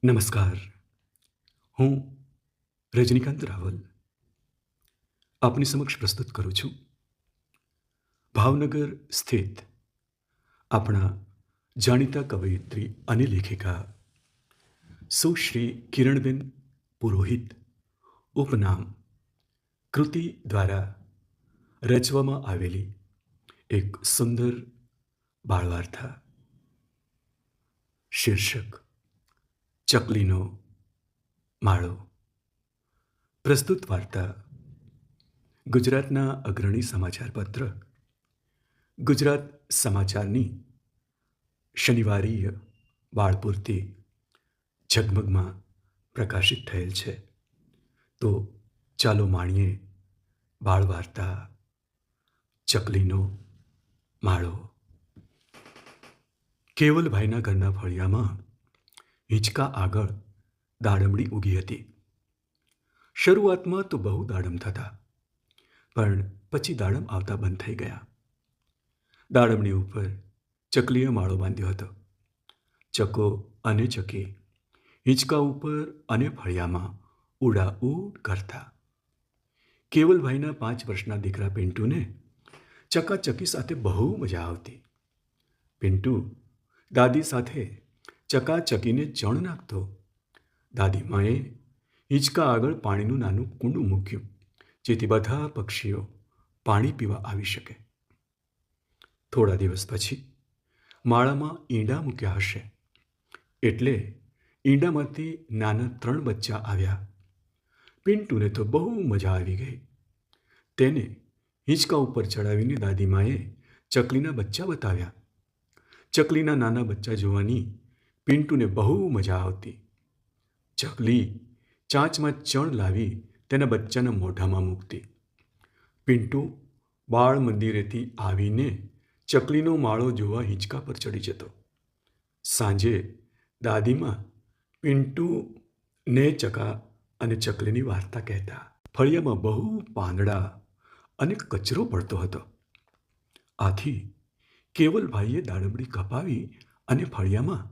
નમસ્કાર. હું રજનીકાંત રાવલ આપની સમક્ષ પ્રસ્તુત કરું છું ભાવનગર સ્થિત આપણા જાણીતા કવયિત્રી અને લેખિકા સુશ્રી કિરણબેન પુરોહિત ઉપનામ કૃતિ દ્વારા રચવામાં આવેલી એક સુંદર બાળવાર્તા. શીર્ષક ચકલીનો માળો. પ્રસ્તુત વાર્તા ગુજરાતના અગ્રણી સમાચાર પત્ર ગુજરાત સમાચારની શનિવારીય બાળપૂર્તિ ઝગમગમાં પ્રકાશિત થયેલ છે. તો ચાલો માણીએ બાળ વાર્તા ચકલીનો માળો. કેવલભાઈના ઘરના ફળિયામાં હિંચકા આગળ દાડમડી ઉગી હતી. શરૂઆતમાં તો બહુ દાડમ થતા, પણ પછી દાડમ આવતા બંધ થઈ ગયા. દાડમની ઉપર ચકલીએ માળો બાંધ્યો હતો. ચકો અને ચકી હિંચકા ઉપર અને ફળિયામાં ઉડાઉડ કરતા. કેવલભાઈના 5 વર્ષના દીકરા પિન્ટુને ચકાચકી સાથે બહુ મજા આવતી. પિન્ટુ દાદી સાથે ચકાચકીને ચણ નાખતો. દાદીમાએ હિંચકા આગળ પાણીનું નાનું કુંડું મૂક્યું, જેથી બધા પક્ષીઓ પાણી પીવા આવી શકે. થોડા દિવસ પછી માળામાં ઈંડા મૂક્યા હશે, એટલે ઈંડામાંથી નાના 3 બચ્ચા આવ્યા. પિન્ટુને તો બહુ મજા આવી ગઈ. તેને હિંચકા ઉપર ચડાવીને દાદીમાએ ચકલીના બચ્ચા બતાવ્યા. ચકલીના નાના બચ્ચા જોવાની પિન્ટુને બહુ મજા આવતી. ચકલી ચાંચમાં ચણ લાવી તેના બચ્ચાના મોઢામાં મૂકતી. પિન્ટુ બાળ મંદિરેથી આવીને ચકલીનો માળો જોવા હિંચકા પર ચડી જતો. સાંજે દાદીમાં પિન્ટુને ચકા અને ચકલીની વાર્તા કહેતા. ફળિયામાં બહુ પાંદડા અને કચરો પડતો હતો. આથી કેવલભાઈએ દાડમડી કપાવી અને ફળિયામાં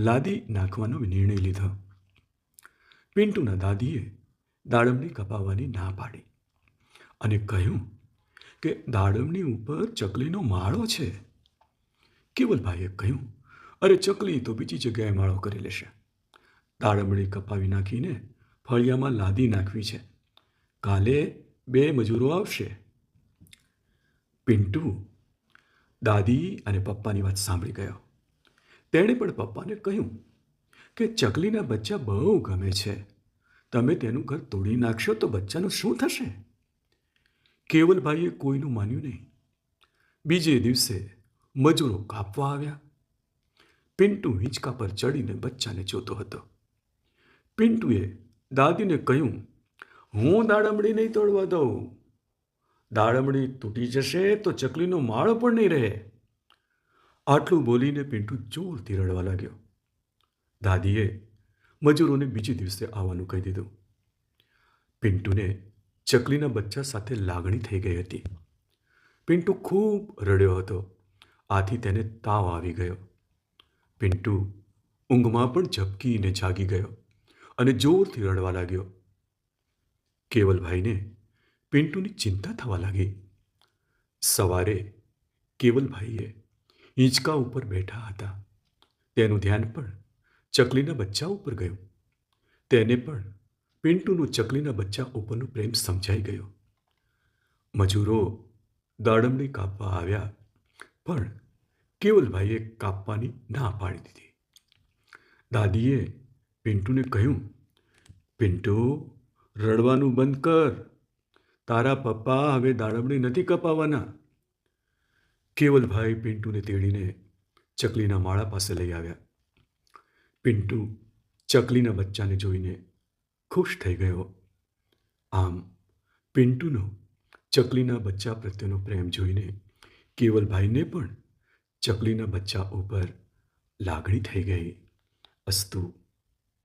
લાદી નાખવાનો નિર્ણય લીધો. પિન્ટુના દાદીએ દાડમડી કપાવવાની ના પાડી અને કહ્યું કે દાડમની ઉપર ચકલીનો માળો છે. કેવલભાઈએ કહ્યું, અરે ચકલી તો બીજી જગ્યાએ માળો કરી લેશે. દાડમડી કપાવી નાખીને ફળિયામાં લાદી નાખવી છે. કાલે 2 મજૂરો આવશે. પિન્ટુ દાદી અને પપ્પાની વાત સાંભળી ગયો. તેણે પણ પપ્પાને કહ્યું કે ચકલીના બચ્ચા બહુ ગમે છે. તમે તેનું ઘર તોડી નાખશો તો બચ્ચાનું શું થશે? કેવલભાઈએ કોઈનું માન્યું નહીં. બીજે દિવસે મજૂરો કાપવા આવ્યા. પિન્ટુ હિંચકા પર ચડીને બચ્ચાને જોતો હતો. પિન્ટુએ દાદીને કહ્યું, હું દાડમડી નહીં તોડવા દઉં. દાડમડી તૂટી જશે તો ચકલીનો માળો પણ નહીં રહે. આટલું બોલીને પિન્ટુ જોરથી રડવા લાગ્યો. દાદીએ મજૂરોને બીજે દિવસે આવવાનું કહી દીધું. પિન્ટુને ચકલીના બચ્ચા સાથે લાગણી થઈ ગઈ હતી. પિન્ટુ ખૂબ રડ્યો હતો. આથી તેને તાવ આવી ગયો. પિન્ટુ ઊંઘમાં પણ ઝબકીને જાગી ગયો અને જોરથી રડવા લાગ્યો. કેવલભાઈને પિન્ટુની ચિંતા થવા લાગી. સવારે કેવલભાઈએ હિંચકા ઉપર બેઠા હતા. તેનું ધ્યાન પણ ચકલીના બચ્ચા ઉપર ગયું. તેને પણ પિન્ટુનું ચકલીના બચ્ચા ઉપરનો પ્રેમ સમજાઈ ગયો. મજૂરો દાડમડી કાપવા આવ્યા, પણ કેવલભાઈએ કાપવાની ના પાડી દીધી. દાદીએ પિન્ટુને કહ્યું, પિન્ટુ, રડવાનું બંધ કર. તારા પપ્પા હવે દાડમડી નથી કપાવવાના. કેવલભાઈ પિન્ટુને તેડીને ચકલીના માળા પાસે લઈ આવ્યા. પિન્ટુ ચકલીના બચ્ચાને જોઈને ખુશ થઈ ગયો. આમ પિન્ટુનો ચકલીના બચ્ચા પ્રત્યેનો પ્રેમ જોઈને કેવલભાઈને પણ ચકલીના બચ્ચા ઉપર લાગણી થઈ ગઈ. અસ્તુ.